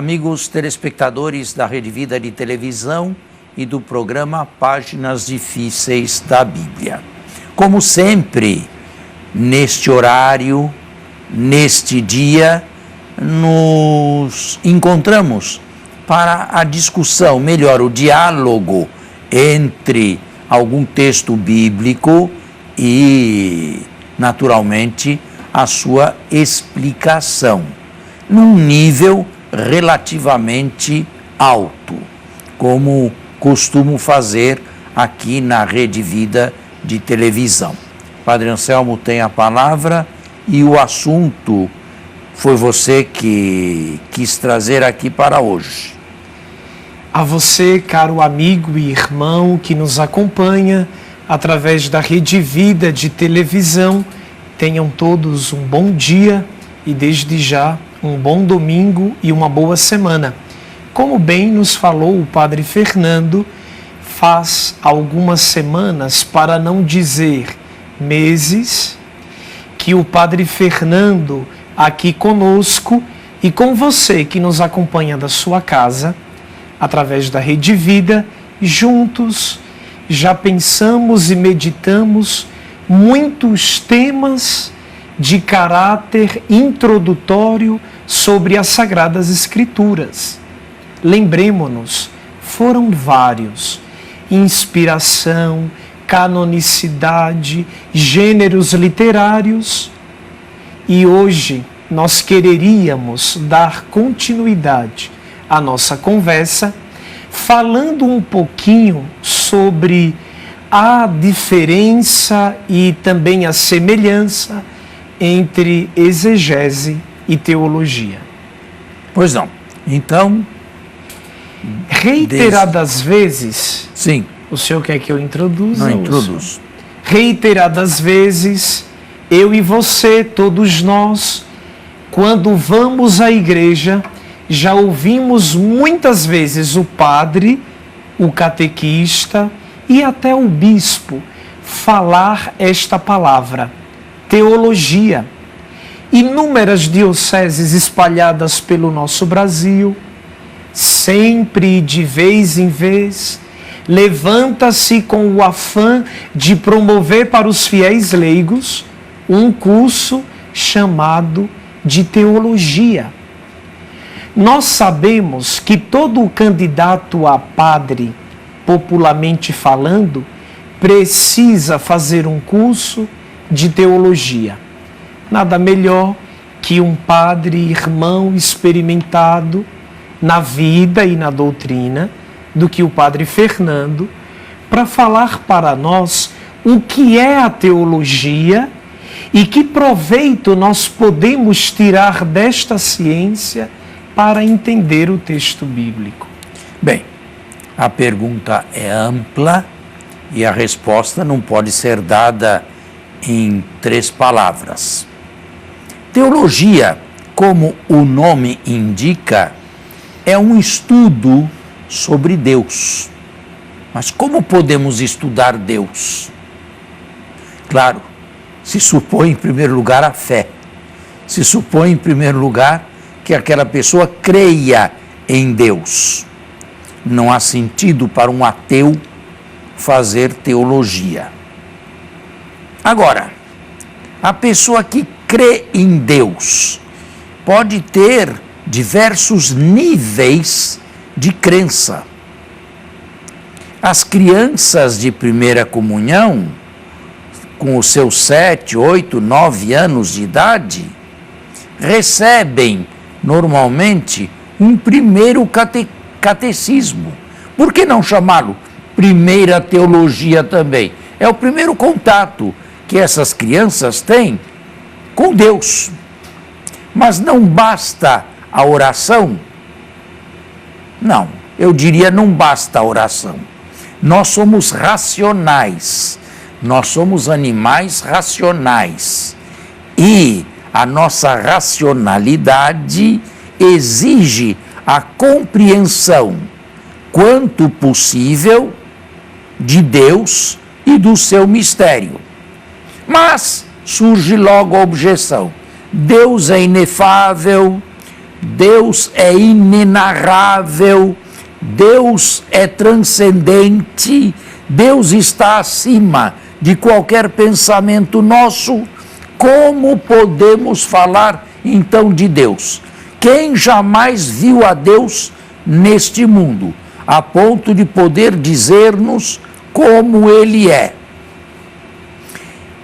Amigos telespectadores da Rede Vida de Televisão e do programa Páginas Difíceis da Bíblia. Como sempre, neste horário, neste dia, nos encontramos para a discussão, melhor, o diálogo entre algum texto bíblico e, naturalmente, a sua explicação, num nível relativamente alto, como costumo fazer aqui na Rede Vida de Televisão. Padre Anselmo tem a palavra e o assunto foi você que quis trazer aqui para hoje. A você, caro amigo e irmão que nos acompanha através da Rede Vida de Televisão, tenham todos um bom dia e desde já um bom domingo e uma boa semana. Como bem nos falou o Padre Fernando, faz algumas semanas, para não dizer meses, que o Padre Fernando aqui conosco e com você que nos acompanha da sua casa, através da Rede Vida, juntos já pensamos e meditamos muitos temas de caráter introdutório sobre as Sagradas Escrituras. Lembremo-nos, foram vários: inspiração, canonicidade, gêneros literários. E hoje nós quereríamos dar continuidade à nossa conversa, falando um pouquinho sobre a diferença e também a semelhança entre exegese e teologia. Pois não. Então, reiteradas vezes... Sim. O senhor quer que eu introduza? Não, introduz. Reiteradas vezes, eu e você, todos nós, quando vamos à igreja, já ouvimos muitas vezes o padre, o catequista e até o bispo falar esta palavra, teologia. Inúmeras dioceses espalhadas pelo nosso Brasil, sempre de vez em vez, levanta-se com o afã de promover para os fiéis leigos um curso chamado de teologia. Nós sabemos que todo candidato a padre, popularmente falando, precisa fazer um curso de teologia. Nada melhor que um padre irmão experimentado na vida e na doutrina do que o Padre Fernando, para falar para nós o que é a teologia e que proveito nós podemos tirar desta ciência para entender o texto bíblico. Bem, a pergunta é ampla e a resposta não pode ser dada em 3 palavras. Teologia, como o nome indica, é um estudo sobre Deus. Mas como podemos estudar Deus? Claro, se supõe em primeiro lugar a fé. Se supõe em primeiro lugar que aquela pessoa creia em Deus. Não há sentido para um ateu fazer teologia. Agora, a pessoa que crê em Deus pode ter diversos níveis de crença. As crianças de primeira comunhão, com os seus 7, 8, 9 anos de idade, recebem normalmente um primeiro catecismo. Por que não chamá-lo primeira teologia também? É o primeiro contato que essas crianças têm com Deus. Mas não basta a oração? Não, eu diria não basta a oração. Nós somos racionais, nós somos animais racionais. E a nossa racionalidade exige a compreensão, quanto possível, de Deus e do seu mistério. Mas surge logo a objeção: Deus é inefável, Deus é inenarrável, Deus é transcendente, Deus está acima de qualquer pensamento nosso. Como podemos falar então de Deus? Quem jamais viu a Deus neste mundo, a ponto de poder dizer-nos como Ele é?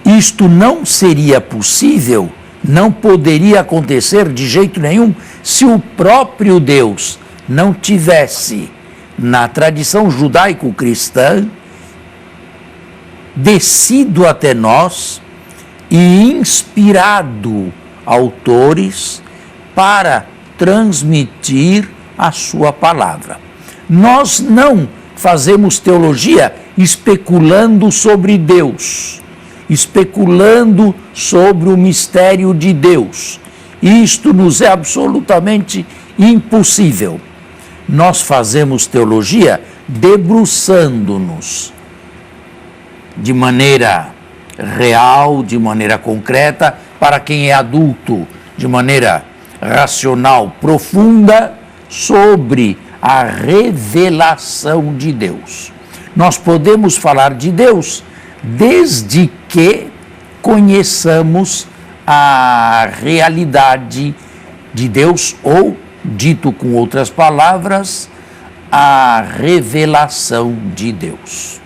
Isto não seria possível, não poderia acontecer de jeito nenhum se o próprio Deus não tivesse, na tradição judaico-cristã, descido até nós e inspirado autores para transmitir a sua palavra. Nós não fazemos teologia especulando sobre Deus, especulando sobre o mistério de Deus. Isto nos é absolutamente impossível. Nós fazemos teologia debruçando-nos de maneira real, de maneira concreta, para quem é adulto, de maneira racional, profunda, sobre a revelação de Deus. Nós podemos falar de Deus desde que conheçamos a realidade de Deus, ou, dito com outras palavras, a revelação de Deus.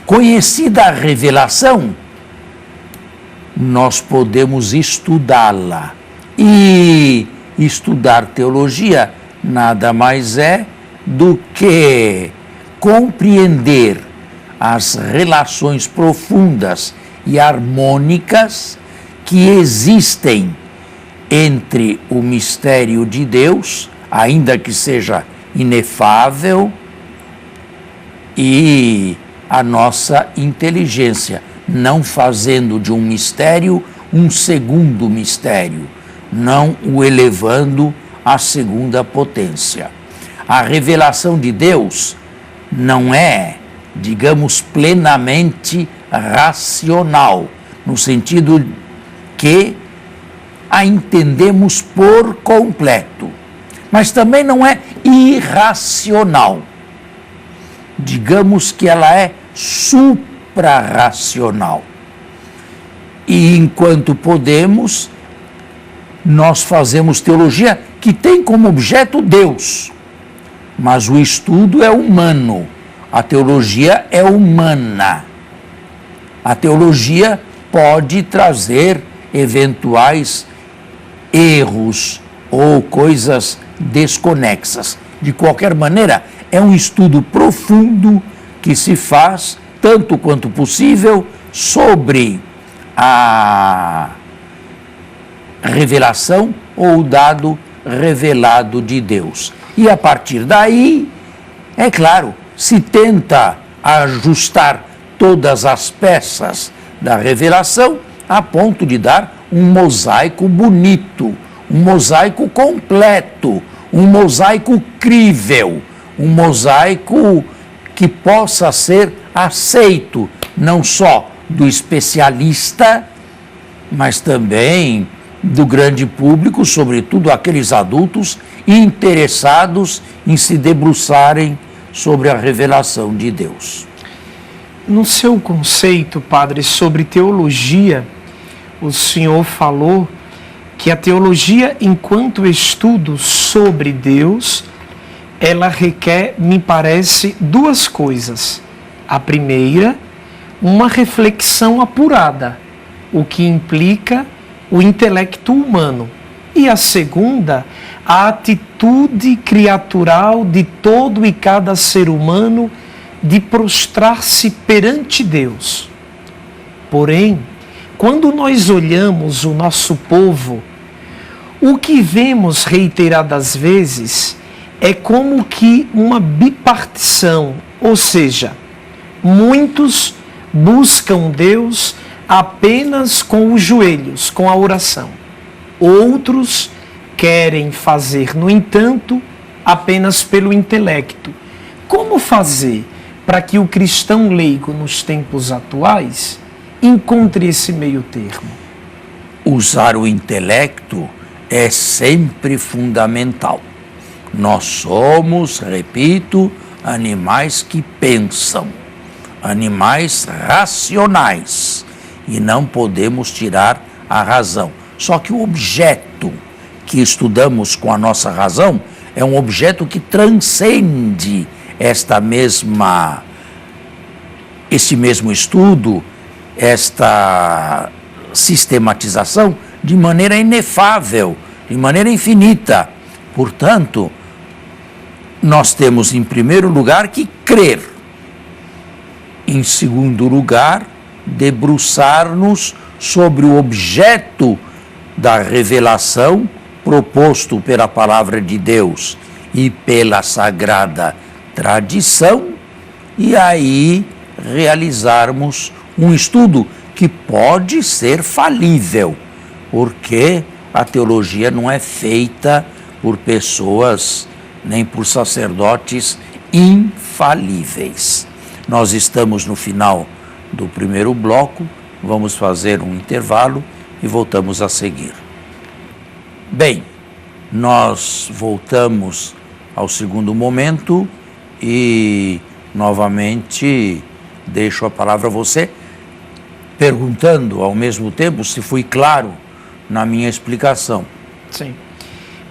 Conhecida a revelação, nós podemos estudá-la. E estudar teologia nada mais é do que compreender as relações profundas e harmônicas que existem entre o mistério de Deus, ainda que seja inefável, e a nossa inteligência, não fazendo de um mistério um segundo mistério, não o elevando à segunda potência. A revelação de Deus não é, digamos, plenamente racional, no sentido que a entendemos por completo, mas também não é irracional. Digamos que ela é suprarracional. E enquanto podemos, nós fazemos teologia que tem como objeto Deus, mas o estudo é humano, a teologia é humana. A teologia pode trazer eventuais erros ou coisas desconexas. De qualquer maneira, é um estudo profundo que se faz, tanto quanto possível, sobre a revelação ou o dado revelado de Deus. E a partir daí, é claro, se tenta ajustar todas as peças da revelação a ponto de dar um mosaico bonito, um mosaico completo, um mosaico crível, um mosaico que possa ser aceito não só do especialista, mas também do grande público, sobretudo aqueles adultos interessados em se debruçarem sobre a revelação de Deus. No seu conceito, padre, sobre teologia, o senhor falou que a teologia, enquanto estudo sobre Deus, ela requer, me parece, duas coisas. A primeira, uma reflexão apurada, o que implica o intelecto humano. E a segunda, a atitude criatural de todo e cada ser humano de prostrar-se perante Deus. Porém, quando nós olhamos o nosso povo, o que vemos reiteradas vezes é como que uma bipartição, ou seja, muitos buscam Deus apenas com os joelhos, com a oração. Outros querem fazer, no entanto, apenas pelo intelecto. Como fazer para que o cristão leigo nos tempos atuais encontre esse meio termo? Usar o intelecto é sempre fundamental. Nós somos, repito, animais que pensam, animais racionais, e não podemos tirar a razão. Só que o objeto que estudamos com a nossa razão é um objeto que transcende este mesmo estudo, esta sistematização, de maneira inefável, de maneira infinita. Portanto, nós temos, em primeiro lugar, que crer. Em segundo lugar, debruçar-nos sobre o objeto da revelação proposto pela palavra de Deus e pela sagrada tradição, e aí realizarmos um estudo que pode ser falível, porque a teologia não é feita por pessoas nem por sacerdotes infalíveis. Nós estamos no final do primeiro bloco, vamos fazer um intervalo e voltamos a seguir. Bem, nós voltamos ao segundo momento e novamente deixo a palavra a você, perguntando ao mesmo tempo se fui claro na minha explicação. Sim.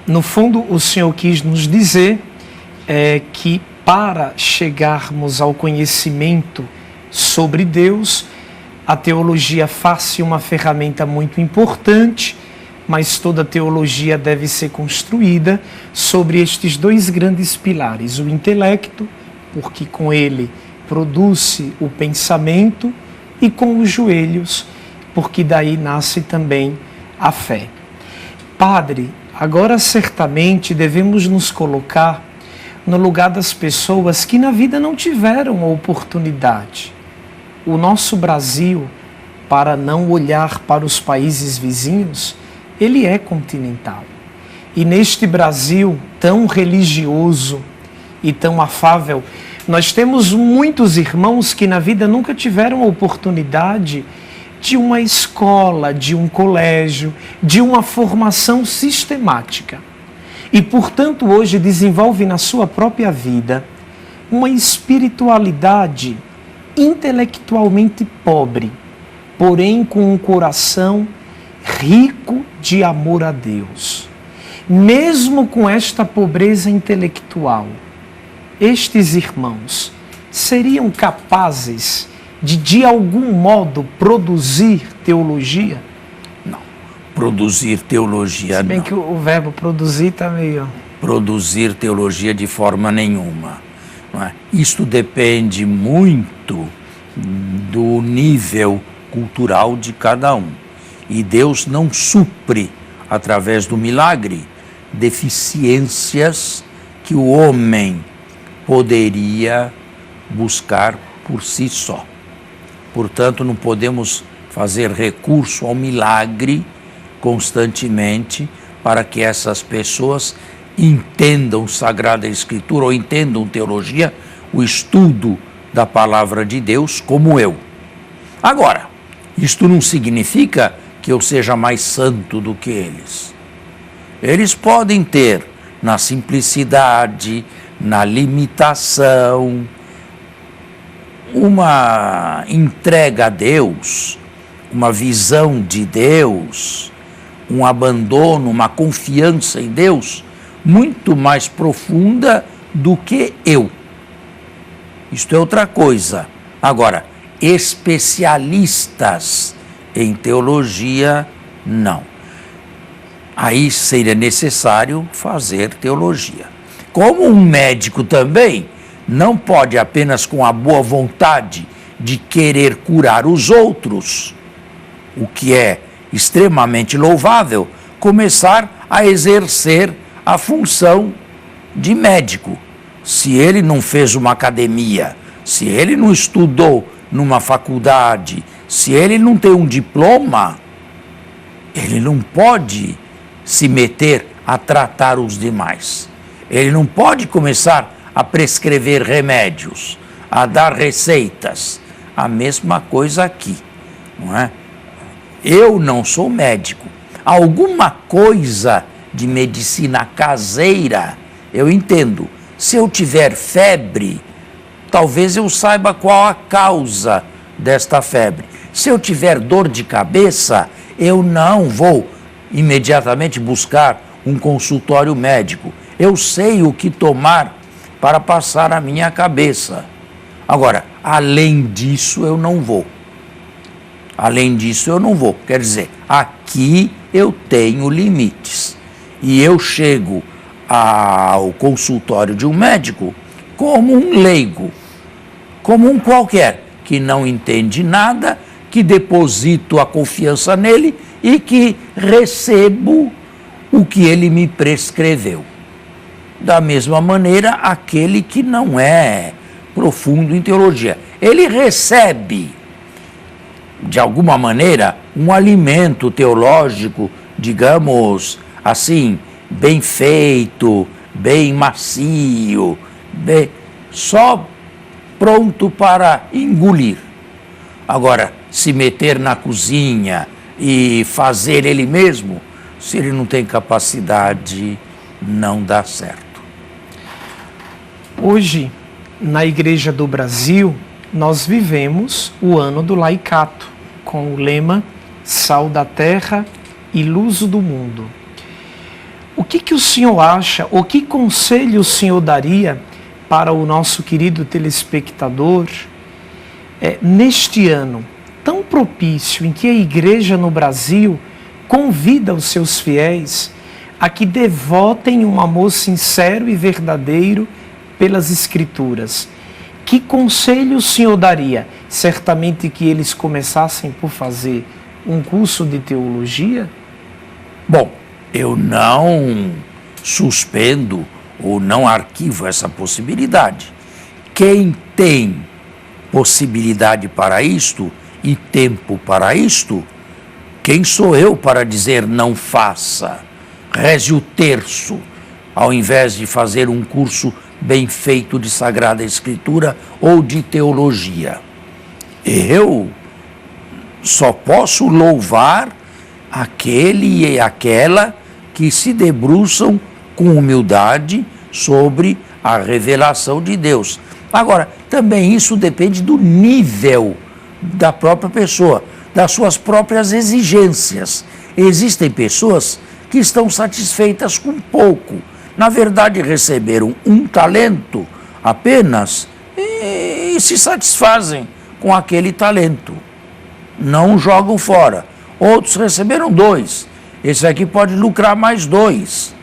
No fundo, o Senhor quis nos dizer que para chegarmos ao conhecimento sobre Deus, a teologia faz-se uma ferramenta muito importante, mas toda teologia deve ser construída sobre estes dois grandes pilares: o intelecto, porque com ele produz-se o pensamento, e com os joelhos, porque daí nasce também a fé. Padre, agora certamente devemos nos colocar no lugar das pessoas que na vida não tiveram a oportunidade. O nosso Brasil, para não olhar para os países vizinhos, ele é continental. E neste Brasil tão religioso e tão afável, nós temos muitos irmãos que na vida nunca tiveram a oportunidade de uma escola, de um colégio, de uma formação sistemática. E, portanto, hoje desenvolve na sua própria vida uma espiritualidade intelectualmente pobre, porém com um coração rico de amor a Deus. Mesmo com esta pobreza intelectual, estes irmãos seriam capazes de algum modo, produzir teologia? Não. Produzir teologia, não. Se bem que o verbo produzir está meio... Produzir teologia de forma nenhuma. Não é? Isto depende muito do nível cultural de cada um. E Deus não supre, através do milagre, deficiências que o homem poderia buscar por si só. Portanto, não podemos fazer recurso ao milagre constantemente para que essas pessoas entendam Sagrada Escritura ou entendam teologia, o estudo da palavra de Deus, como eu. Agora, isto não significa que eu seja mais santo do que eles. Eles podem ter, na simplicidade, na limitação, uma entrega a Deus, uma visão de Deus, um abandono, uma confiança em Deus muito mais profunda do que eu. Isto é outra coisa. Agora, especialistas em teologia, não. Aí seria necessário fazer teologia. Como um médico também não pode apenas com a boa vontade de querer curar os outros, o que é extremamente louvável, começar a exercer a função de médico. Se ele não fez uma academia, se ele não estudou numa faculdade, se ele não tem um diploma, ele não pode se meter a tratar os demais. Ele não pode começar a prescrever remédios, a dar receitas. A mesma coisa aqui, não é? Eu não sou médico. Alguma coisa de medicina caseira, eu entendo. Se eu tiver febre, talvez eu saiba qual a causa desta febre. Se eu tiver dor de cabeça, eu não vou imediatamente buscar um consultório médico. Eu sei o que tomar para passar a minha cabeça. Agora, além disso, eu não vou. Além disso, eu não vou. Quer dizer, aqui eu tenho limites. E eu chego ao consultório de um médico como um leigo, como um qualquer, que não entende nada, que deposito a confiança nele e que recebo o que ele me prescreveu. Da mesma maneira, aquele que não é profundo em teologia, ele recebe, de alguma maneira, um alimento teológico, digamos assim, bem feito, bem macio, só pronto para engolir. Agora, se meter na cozinha e fazer ele mesmo, se ele não tem capacidade, não dá certo. Hoje, na Igreja do Brasil, nós vivemos o ano do laicato, com o lema Sal da Terra e Luz do Mundo. O que o senhor acha, ou que conselho o senhor daria para o nosso querido telespectador neste ano tão propício em que a Igreja no Brasil convida os seus fiéis a que devotem um amor sincero e verdadeiro pelas Escrituras? Que conselho o senhor daria? Certamente que eles começassem por fazer um curso de teologia? Bom, eu não suspendo ou não arquivo essa possibilidade. Quem tem possibilidade para isto e tempo para isto, quem sou eu para dizer não faça? Reze o terço, ao invés de fazer um curso bem feito de Sagrada Escritura ou de teologia. Eu só posso louvar aquele e aquela que se debruçam com humildade sobre a revelação de Deus. Agora, também isso depende do nível da própria pessoa, das suas próprias exigências. Existem pessoas que estão satisfeitas com pouco. Na verdade, receberam um talento apenas e se satisfazem com aquele talento. Não jogam fora. Outros receberam 2. Esse aqui pode lucrar mais 2.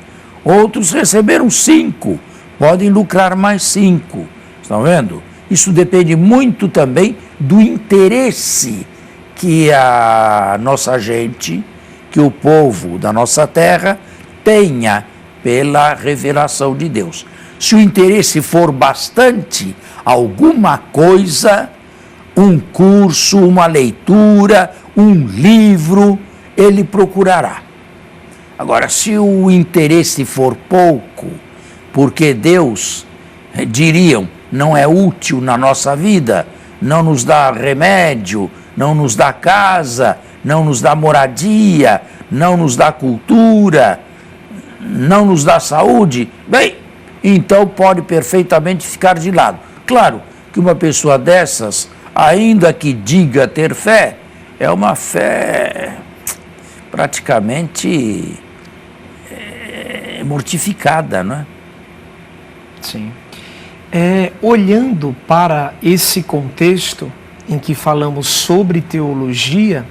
Outros receberam 5. Podem lucrar mais 5. Estão vendo? Isso depende muito também do interesse que a nossa gente, que o povo da nossa terra tenha pela revelação de Deus. Se o interesse for bastante, alguma coisa, um curso, uma leitura, um livro, ele procurará. Agora, se o interesse for pouco, porque Deus, diriam, não é útil na nossa vida, não nos dá remédio, não nos dá casa, não nos dá moradia, não nos dá cultura, não nos dá saúde, bem, então pode perfeitamente ficar de lado. Claro que uma pessoa dessas, ainda que diga ter fé, é uma fé praticamente mortificada, não é? Sim. Olhando para esse contexto em que falamos sobre teologia,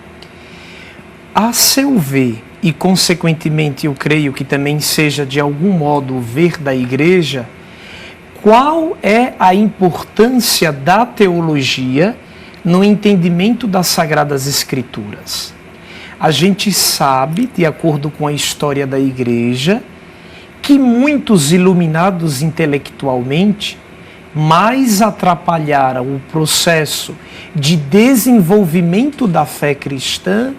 a seu ver, e consequentemente eu creio que também seja de algum modo o ver da Igreja, qual é a importância da teologia no entendimento das Sagradas Escrituras? A gente sabe, de acordo com a história da Igreja, que muitos iluminados intelectualmente mais atrapalharam o processo de desenvolvimento da fé cristã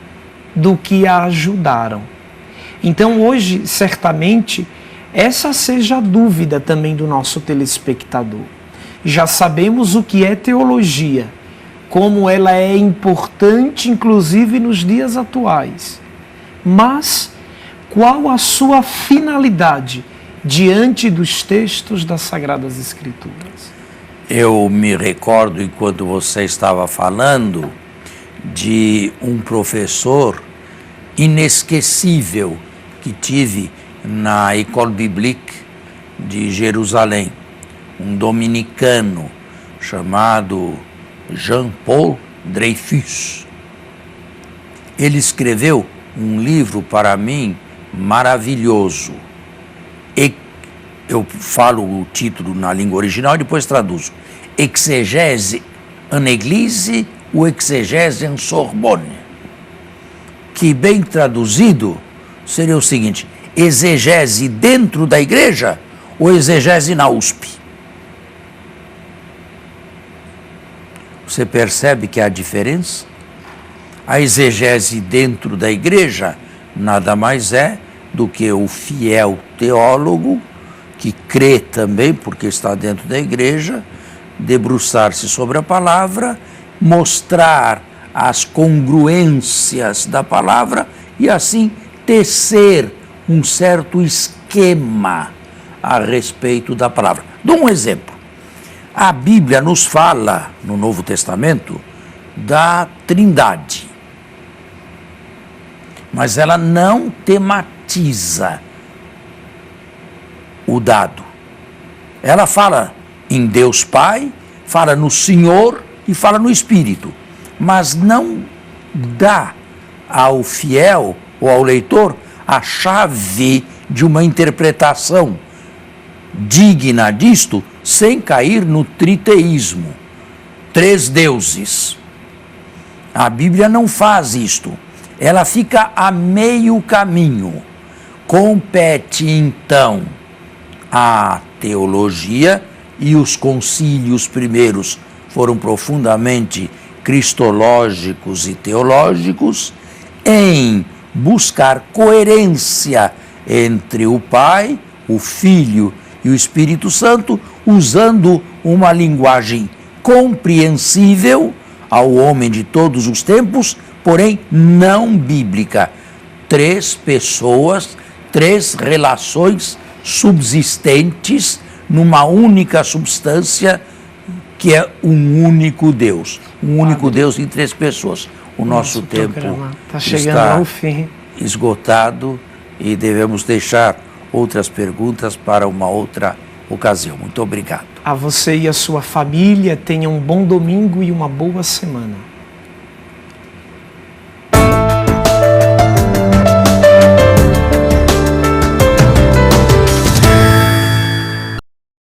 do que a ajudaram. Então hoje, certamente, essa seja a dúvida também do nosso telespectador. Já sabemos o que é teologia, como ela é importante, inclusive nos dias atuais. Mas qual a sua finalidade diante dos textos das Sagradas Escrituras? Eu me recordo, enquanto você estava falando, de um professor inesquecível que tive na École Biblique de Jerusalém, um dominicano chamado Jean-Paul Dreyfus. Ele escreveu um livro para mim maravilhoso. Eu falo o título na língua original e depois traduzo. Exégèse en Église ou Exégèse en Sorbonne. Que bem traduzido seria o seguinte: exegese dentro da igreja ou exegese na USP? Você percebe que há diferença? A exegese dentro da igreja nada mais é do que o fiel teólogo que crê também, porque está dentro da igreja, debruçar-se sobre a palavra, mostrar as congruências da palavra e assim tecer um certo esquema a respeito da palavra. Dou um exemplo. A Bíblia nos fala, no Novo Testamento, da Trindade. Mas ela não tematiza o dado. Ela fala em Deus Pai, fala no Senhor e fala no Espírito, mas não dá ao fiel ou ao leitor a chave de uma interpretação digna disto, sem cair no triteísmo, 3 deuses. A Bíblia não faz isto, ela fica a meio caminho. Compete então à teologia, e os concílios primeiros foram profundamente cristológicos e teológicos, em buscar coerência entre o Pai, o Filho e o Espírito Santo, usando uma linguagem compreensível ao homem de todos os tempos, porém não bíblica. 3 pessoas, 3 relações subsistentes numa única substância, que é um único Deus. Um único Deus em 3 pessoas. O nosso tempo está ao fim, esgotado, e devemos deixar outras perguntas para uma outra ocasião. Muito obrigado. A você e a sua família, tenham um bom domingo e uma boa semana.